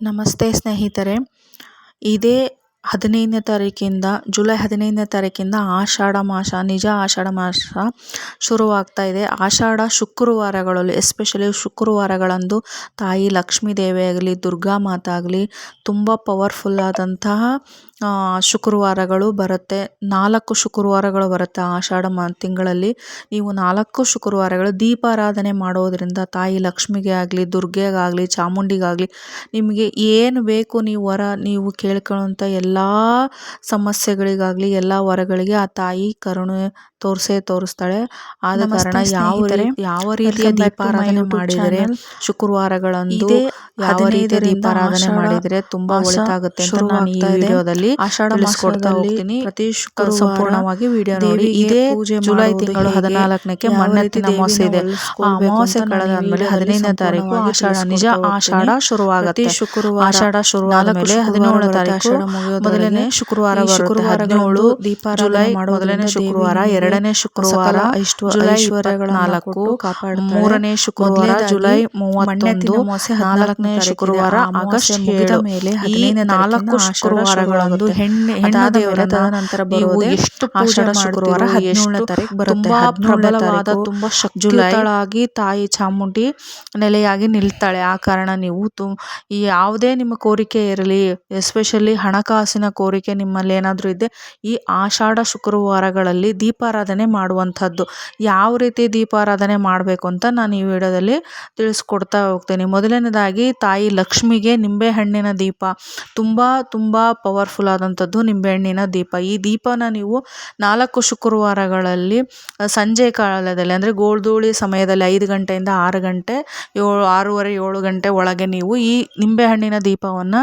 ನಮಸ್ತೆ ಸ್ನೇಹಿತರೆ. ಇದೇ 15ನೇ ತಾರೀಕಿಂದ ಜುಲೈ 15ನೇ ತಾರೀಕಿಂದ ಆಷಾಢ ಮಾಸ, ನಿಜ ಆಷಾಢ ಮಾಸ ಶುರುವಾಗ್ತಾ ಇದೆ. ಆಷಾಢ ಶುಕ್ರವಾರಗಳಲ್ಲಿ, ಎಸ್ಪೆಷಲಿ ಶುಕ್ರವಾರಗಳಂದು ತಾಯಿ ಲಕ್ಷ್ಮೀ ದೇವಿ ಆಗಲಿ, ದುರ್ಗಾ ಮಾತಾ ಆಗಲಿ ತುಂಬ ಪವರ್ಫುಲ್ ಆದಂತಹ ಶುಕ್ರವಾರಗಳು ಬರುತ್ತೆ. 4 ಶುಕ್ರವಾರಗಳು ಬರುತ್ತೆ ಆಷಾಢ ತಿಂಗಳಲ್ಲಿ. ನೀವು 4 ಶುಕ್ರವಾರಗಳು ದೀಪಾರಾಧನೆ ಮಾಡೋದರಿಂದ ತಾಯಿ ಲಕ್ಷ್ಮಿಗೆ ಆಗಲಿ, ದುರ್ಗೆಗಾಗಲಿ, ಚಾಮುಂಡಿಗಾಗಲಿ ನಿಮಗೆ ಏನು ಬೇಕು ನೀವು ಕೇಳ್ಕೊಳ್ಳೋಂಥ ಎಲ್ಲ ಸಮಸ್ಯೆಗಳಿಗಾಗಲಿ, ಎಲ್ಲ ವರಗಳಿಗೆ ಆ ತಾಯಿ ಕರುಣೆ ತೋರಿಸ್ತಾಳೆ. ಆದ ಕಾರಣ ಯಾವ ರೀತಿಯ ದೀಪಾರಾಧನೆ ಮಾಡಿದರೆ ಶುಕ್ರವಾರಗಳಂದು ಯಾವ ರೀತಿಯ ದೀಪಾರಾಧನೆ ಮಾಡಿದರೆ ತುಂಬಾ ಒಳಿತಾಗುತ್ತೆ ಅಂತ ನಾನು ಈ ವಿಡಿಯೋದಲ್ಲಿ ತಿಳಿಸ್ಕೊಡ್ತಾ ಹೋಗ್ತೀನಿ. ಸಂಪೂರ್ಣವಾಗಿ ವಿಡಿಯೋ ನೋಡಿ. ಇದೇ ಜುಲೈ ತಿಂಗಳು 14ಕ್ಕೆ ಮಣ್ಣೆತ್ತಿನ ಅಮಾವಾಸ್ಯೆ ಇದೆ. ಆ ಅಮಾವಾಸ್ಯೆ ಕಳೆದಾದ್ಮೇಲೆ 15ನೇ ತಾರೀಕು ಆಷಾಢ, ನಿಜ ಆಷಾಢ ಶುರುವಾಗುತ್ತೆ. ಆಷಾಢ ಶುರುವಾದ ಮೇಲೆ 17ನೇ ತಾರೀಕು ಮೊದಲನೇ ಶುಕ್ರವಾರ ಬರುತ್ತೆ. 17 ಜುಲೈ ಮೊದಲನೇ ಶುಕ್ರವಾರ, 2ನೇ ಶುಕ್ರವಾರ ಜುಲೈ 24, 3ನೇ ಶುಕ್ರವಾರ ಜುಲೈ 31, 4ನೇ ಶುಕ್ರವಾರ ಆಗಸ್ಟ್ 7. ಈ 4 ಶುಕ್ರವಾರಗಳಂದು ನಂತರ ನೀವು ಎಷ್ಟು ಆಷಾಢ ಶುಕ್ರವಾರ 17ನೇ ತಾರೀಕು ಬರುತ್ತೆ. ತುಂಬಾ ಪ್ರಬಲವಾದ, ತುಂಬಾ ಶಕ್ತಿಯುತಳಾಗಿ ತಾಯಿ ಚಾಮುಂಡಿ ನೆಲೆಯಾಗಿ ನಿಲ್ತಾಳೆ. ಆ ಕಾರಣ ನೀವು ಯಾವುದೇ ನಿಮ್ಮ ಕೋರಿಕೆ ಇರಲಿ, ಎಸ್ಪೆಷಲಿ ಹಣಕಾಸಿನ ಕೋರಿಕೆ ನಿಮ್ಮಲ್ಲಿ ಏನಾದರೂ ಇದ್ದರೆ ಈ ಆಷಾಢ ಶುಕ್ರವಾರಗಳಲ್ಲಿ ದೀಪಾರಾಧನೆ ಮಾಡುವಂಥದ್ದು. ಯಾವ ರೀತಿ ದೀಪಾರಾಧನೆ ಮಾಡಬೇಕು ಅಂತ ನಾನು ಈ ವಿಡಿಯೋದಲ್ಲಿ ತಿಳಿಸ್ಕೊಡ್ತಾ ಹೋಗ್ತೀನಿ. ಮೊದಲನೇದಾಗಿ ತಾಯಿ ಲಕ್ಷ್ಮಿಗೆ ನಿಂಬೆಹಣ್ಣಿನ ದೀಪ, ತುಂಬ ಪವರ್ಫುಲ್ ಆದಂಥದ್ದು ನಿಂಬೆಹಣ್ಣಿನ ದೀಪ. ಈ ದೀಪನ ನೀವು 4 ಶುಕ್ರವಾರಗಳಲ್ಲಿ ಸಂಜೆ ಕಾಲದಲ್ಲಿ, ಅಂದರೆ ಗೋಧೂಳಿ ಸಮಯದಲ್ಲಿ 5 ಗಂಟೆಯಿಂದ 6 ಗಂಟೆ, 6:30, 7 ಗಂಟೆ ಒಳಗೆ ನೀವು ಈ ನಿಂಬೆಹಣ್ಣಿನ ದೀಪವನ್ನು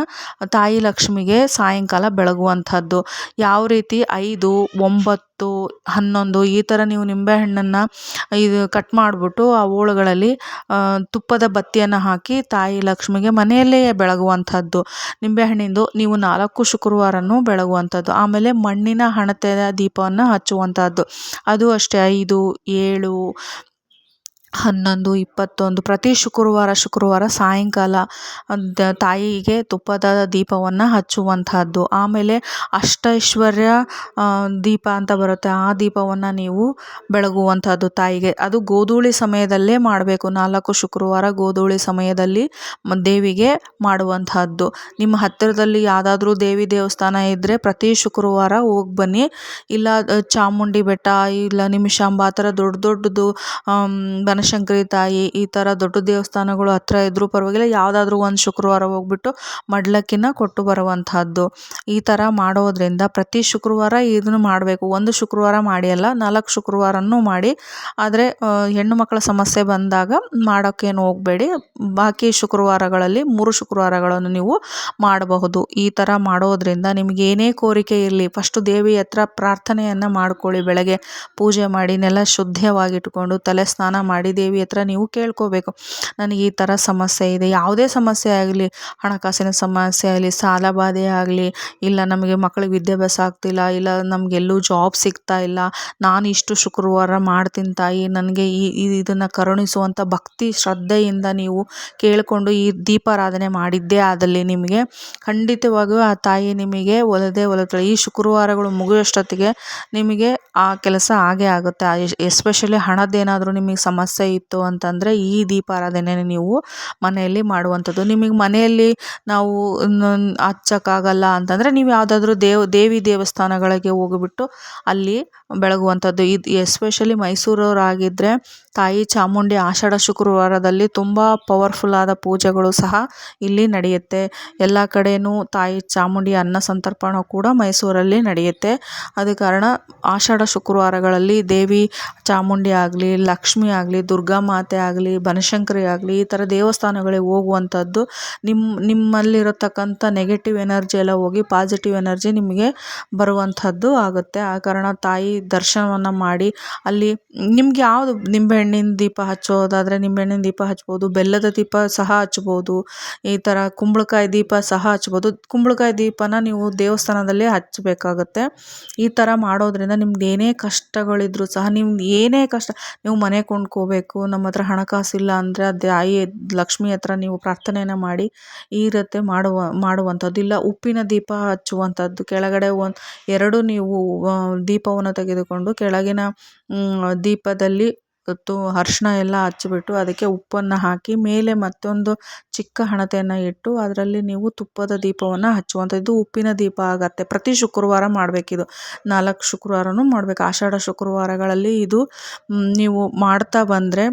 ತಾಯಿ ಲಕ್ಷ್ಮಿಗೆ ಸಾಯಂಕಾಲ ಬೆಳಗುವಂಥದ್ದು. ಯಾವ ರೀತಿ 5, 9, 11 ಈ ಥರ ನೀವು ನಿಂಬೆಹಣ್ಣನ್ನು ಕಟ್ ಮಾಡಿಬಿಟ್ಟು ಆ ಹೋಳುಗಳಲ್ಲಿ ತುಪ್ಪದ ಬತ್ತಿಯನ್ನು ಹಾಕಿ ತಾಯಿ ಲಕ್ಷ್ಮಿಗೆ ಮನೆಯಲ್ಲೇ ಬೆಳಗುವಂಥದ್ದು. ನಿಂಬೆಹಣ್ಣಿಂದು ನೀವು 4 ಶುಕ್ರವಾರನೂ ಬೆಳಗುವಂಥದ್ದು. ಆಮೇಲೆ ಮಣ್ಣಿನ ಹಣತೆಯ ದೀಪವನ್ನು ಹಚ್ಚುವಂಥದ್ದು. ಅದು ಅಷ್ಟೇ 5, 7, 11, 21 ಪ್ರತಿ ಶುಕ್ರವಾರ ಸಾಯಂಕಾಲ ತಾಯಿಗೆ ತುಪ್ಪದ ದೀಪವನ್ನು ಹಚ್ಚುವಂಥದ್ದು. ಆಮೇಲೆ ಅಷ್ಟೈಶ್ವರ್ಯ ದೀಪ ಅಂತ ಬರುತ್ತೆ, ಆ ದೀಪವನ್ನು ನೀವು ಬೆಳಗುವಂಥದ್ದು ತಾಯಿಗೆ. ಅದು ಗೋಧೂಳಿ ಸಮಯದಲ್ಲೇ ಮಾಡಬೇಕು. 4 ಶುಕ್ರವಾರ ಗೋಧೂಳಿ ಸಮಯದಲ್ಲಿ ದೇವಿಗೆ ಮಾಡುವಂಥದ್ದು. ನಿಮ್ಮ ಹತ್ತಿರದಲ್ಲಿ ಯಾವುದಾದ್ರೂ ದೇವಿ ದೇವಸ್ಥಾನ ಇದ್ದರೆ ಪ್ರತಿ ಶುಕ್ರವಾರ ಹೋಗಿ ಬನ್ನಿ. ಇಲ್ಲ ಚಾಮುಂಡಿ ಬೆಟ್ಟ, ಇಲ್ಲ ನಿಮಿಷಾಂಬ, ಆ ಥರ ದೊಡ್ಡದು ಬನಶಂಕರಿ ತಾಯಿ, ಈ ಥರ ದೊಡ್ಡ ದೇವಸ್ಥಾನಗಳು ಹತ್ರ ಇದ್ರೂ ಪರವಾಗಿಲ್ಲ, ಯಾವುದಾದ್ರೂ ಒಂದು ಶುಕ್ರವಾರ ಹೋಗ್ಬಿಟ್ಟು ಮಡ್ಲಕ್ಕಿನ ಕೊಟ್ಟು ಬರುವಂಥದ್ದು. ಈ ಥರ ಮಾಡೋದ್ರಿಂದ ಪ್ರತಿ ಶುಕ್ರವಾರ ಇದನ್ನು ಮಾಡಬೇಕು. ಒಂದು ಶುಕ್ರವಾರ ಮಾಡಿ ಅಲ್ಲ, 4 ಶುಕ್ರವಾರನೂ ಮಾಡಿ. ಆದರೆ ಹೆಣ್ಣು ಮಕ್ಕಳ ಸಮಸ್ಯೆ ಬಂದಾಗ ಮಾಡೋಕ್ಕೇನು ಹೋಗಬೇಡಿ. ಬಾಕಿ ಶುಕ್ರವಾರಗಳಲ್ಲಿ 3 ಶುಕ್ರವಾರಗಳನ್ನು ನೀವು ಮಾಡಬಹುದು. ಈ ಥರ ಮಾಡೋದ್ರಿಂದ ನಿಮಗೆ ಏನೇ ಕೋರಿಕೆ ಇರಲಿ, ಫಸ್ಟು ದೇವಿ ಹತ್ರ ಪ್ರಾರ್ಥನೆಯನ್ನು ಮಾಡ್ಕೊಳ್ಳಿ. ಬೆಳಗ್ಗೆ ಪೂಜೆ ಮಾಡಿ ನೆಲ ಶುದ್ಧವಾಗಿಟ್ಕೊಂಡು ತಲೆ ಸ್ನಾನ ಮಾಡಿ ದೇವಿ ಹತ್ರ ನೀವು ಕೇಳ್ಕೋಬೇಕು, ನನಗೆ ಈ ಥರ ಸಮಸ್ಯೆ ಇದೆ. ಯಾವುದೇ ಸಮಸ್ಯೆ ಆಗಲಿ, ಹಣಕಾಸಿನ ಸಮಸ್ಯೆ ಆಗಲಿ, ಸಾಲ ಬಾಧೆ ಆಗಲಿ, ಇಲ್ಲ ನಮಗೆ ಮಕ್ಕಳಿಗೆ ವಿದ್ಯಾಭ್ಯಾಸ ಆಗ್ತಿಲ್ಲ, ಇಲ್ಲ ನಮಗೆಲ್ಲೂ ಜಾಬ್ ಸಿಗ್ತಾ ಇಲ್ಲ, ನಾನು ಇಷ್ಟು ಶುಕ್ರವಾರ ಮಾಡ್ತೀನಿ ತಾಯಿ, ನನಗೆ ಇದನ್ನು ಕರುಣಿಸುವಂಥ ಭಕ್ತಿ ಶ್ರದ್ಧೆಯಿಂದ ನೀವು ಕೇಳಿಕೊಂಡು ಈ ದೀಪಾರಾಧನೆ ಮಾಡಿದ್ದೇ ಆದಲ್ಲಿ ನಿಮಗೆ ಖಂಡಿತವಾಗಿಯೂ ಆ ತಾಯಿ ನಿಮಗೆ ಒಲಿತಾಳೆ. ಈ ಶುಕ್ರವಾರಗಳು ಮುಗಿಯೋಷ್ಟೊತ್ತಿಗೆ ನಿಮಗೆ ಆ ಕೆಲಸ ಆಗೇ ಆಗುತ್ತೆ. ಎಸ್ಪೆಷಲಿ ಹಣದ್ದೇನಾದರೂ ನಿಮಗೆ ಸಮಸ್ಯೆ ಇತ್ತು ಅಂತಂದರೆ ಈ ದೀಪಾರಾಧನೆ ನೀವು ಮನೆಯಲ್ಲಿ ಮಾಡುವಂಥದ್ದು. ನಿಮಗೆ ಮನೆಯಲ್ಲಿ ನಾವು ಹಚ್ಚಕ್ಕಾಗಲ್ಲ ಅಂತಂದರೆ ನೀವು ಯಾವುದಾದ್ರೂ ದೇವಿ ದೇವಸ್ಥಾನಗಳಿಗೆ ಹೋಗಿಬಿಟ್ಟು ಅಲ್ಲಿ ಬೆಳಗುವಂಥದ್ದು. ಇದು ಎಸ್ಪೆಷಲಿ ಮೈಸೂರವರಾಗಿದ್ದರೆ ತಾಯಿ ಚಾಮುಂಡಿ ಆಷಾಢ ಶುಕ್ರವಾರದಲ್ಲಿ ತುಂಬ ಪವರ್ಫುಲ್ ಆದ ಪೂಜೆಗಳು ಸಹ ಇಲ್ಲಿ ನಡೆಯುತ್ತೆ. ಎಲ್ಲ ಕಡೆಯೂ ತಾಯಿ ಚಾಮುಂಡಿ ಅನ್ನ ಸಂತರ್ಪಣೆ ಕೂಡ ಮೈಸೂರಲ್ಲಿ ನಡೆಯುತ್ತೆ. ಆದ ಕಾರಣ ಆಷಾಢ ಶುಕ್ರವಾರಗಳಲ್ಲಿ ದೇವಿ ಚಾಮುಂಡಿ ಆಗಲಿ, ಲಕ್ಷ್ಮಿ ಆಗಲಿ, ದುರ್ಗಾ ಮಾತೆ ಆಗಲಿ, ಬನಶಂಕರಿ ಆಗಲಿ, ಈ ಥರ ದೇವಸ್ಥಾನಗಳಿಗೆ ಹೋಗುವಂಥದ್ದು. ನಿಮ್ಮಲ್ಲಿರತಕ್ಕಂಥ ನೆಗೆಟಿವ್ ಎನರ್ಜಿ ಎಲ್ಲ ಹೋಗಿ ಪಾಸಿಟಿವ್ ಎನರ್ಜಿ ನಿಮಗೆ ಬರುವಂಥದ್ದು ಆಗುತ್ತೆ. ಆ ಕಾರಣ ತಾಯಿ ದರ್ಶನವನ್ನು ಮಾಡಿ ಅಲ್ಲಿ ನಿಮ್ಗೆ ಯಾವುದು ನಿಂಬೆಹಣ್ಣು ನಿಂಬೆಹಣ್ಣಿನ ದೀಪ ಹಚ್ಚೋದಾದರೆ ನಿಂಬೆಹಣ್ಣಿನ ದೀಪ ಹಚ್ಬೋದು, ಬೆಲ್ಲದ ದೀಪ ಸಹ ಹಚ್ಬೋದು, ಈ ಥರ ಕುಂಬಳಕಾಯಿ ದೀಪ ಸಹ ಹಚ್ಬೋದು. ಕುಂಬಳಕಾಯಿ ದೀಪನ ನೀವು ದೇವಸ್ಥಾನದಲ್ಲೇ ಹಚ್ಚಬೇಕಾಗತ್ತೆ. ಈ ಥರ ಮಾಡೋದ್ರಿಂದ ನಿಮ್ದು ಏನೇ ಕಷ್ಟಗಳಿದ್ರೂ ಸಹ ನಿಮ್ದು ಏನೇ ಕಷ್ಟ, ನೀವು ಮನೆ ಕೊಂಡ್ಕೋಬೇಕು, ನಮ್ಮ ಹತ್ರ ಹಣಕಾಸಿಲ್ಲ ಅಂದರೆ ತಾಯಿ ಲಕ್ಷ್ಮಿ ಹತ್ರ ನೀವು ಪ್ರಾರ್ಥನೆಯನ್ನು ಮಾಡಿ ಈ ರೀತಿ ಮಾಡುವಂಥದ್ದು. ಇಲ್ಲ ಉಪ್ಪಿನ ದೀಪ ಹಚ್ಚುವಂಥದ್ದು, ಕೆಳಗಡೆ ಎರಡು ನೀವು ದೀಪವನ್ನು ತೆಗೆದುಕೊಂಡು ಕೆಳಗಿನ ದೀಪದಲ್ಲಿ ಅರಿಶಿಣ ಎಲ್ಲ ಹಚ್ಚಿಬಿಟ್ಟು ಅದಕ್ಕೆ ಉಪ್ಪನ್ನು ಹಾಕಿ ಮೇಲೆ ಮತ್ತೊಂದು ಚಿಕ್ಕ ಹಣತೆಯನ್ನು ಇಟ್ಟು ಅದರಲ್ಲಿ ನೀವು ತುಪ್ಪದ ದೀಪವನ್ನು ಹಚ್ಚುವಂಥದ್ದು ಉಪ್ಪಿನ ದೀಪ ಆಗತ್ತೆ. ಪ್ರತಿ ಶುಕ್ರವಾರ ಮಾಡಬೇಕಿದು, 4 ಶುಕ್ರವಾರನೂ ಮಾಡಬೇಕು. ಆಷಾಢ ಶುಕ್ರವಾರಗಳಲ್ಲಿ ಇದು ನೀವು ಮಾಡ್ತಾ ಬಂದರೆ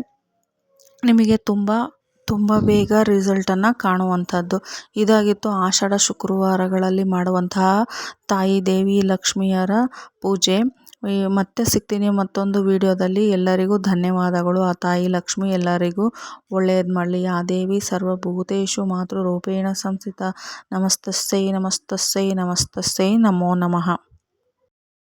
ನಿಮಗೆ ತುಂಬ ಬೇಗ ರಿಸಲ್ಟನ್ನು ಕಾಣುವಂಥದ್ದು. ಇದಾಗಿತ್ತು ಆಷಾಢ ಶುಕ್ರವಾರಗಳಲ್ಲಿ ಮಾಡುವಂತಹ ತಾಯಿ ದೇವಿ ಲಕ್ಷ್ಮಿಯರ ಪೂಜೆ. ಮತ್ತೆ ಸಿಗ್ತೀನಿ ಮತ್ತೊಂದು ವಿಡಿಯೋದಲ್ಲಿ. ಎಲ್ಲರಿಗೂ ಧನ್ಯವಾದಗಳು. ಆ ತಾಯಿ ಲಕ್ಷ್ಮಿ ಎಲ್ಲರಿಗೂ ಒಳ್ಳೆಯದು ಮಾಡಲಿ. ಆ ದೇವಿ ಸರ್ವಭೂತೇಷು ಮಾತೃರೂಪೇಣ ಸಂಸ್ಥಿತ. ನಮಸ್ತಸ್ಸೈ ನಮಸ್ತಸ್ಸೈ ನಮಸ್ತಸ್ಸೈ ನಮೋ ನಮಃ.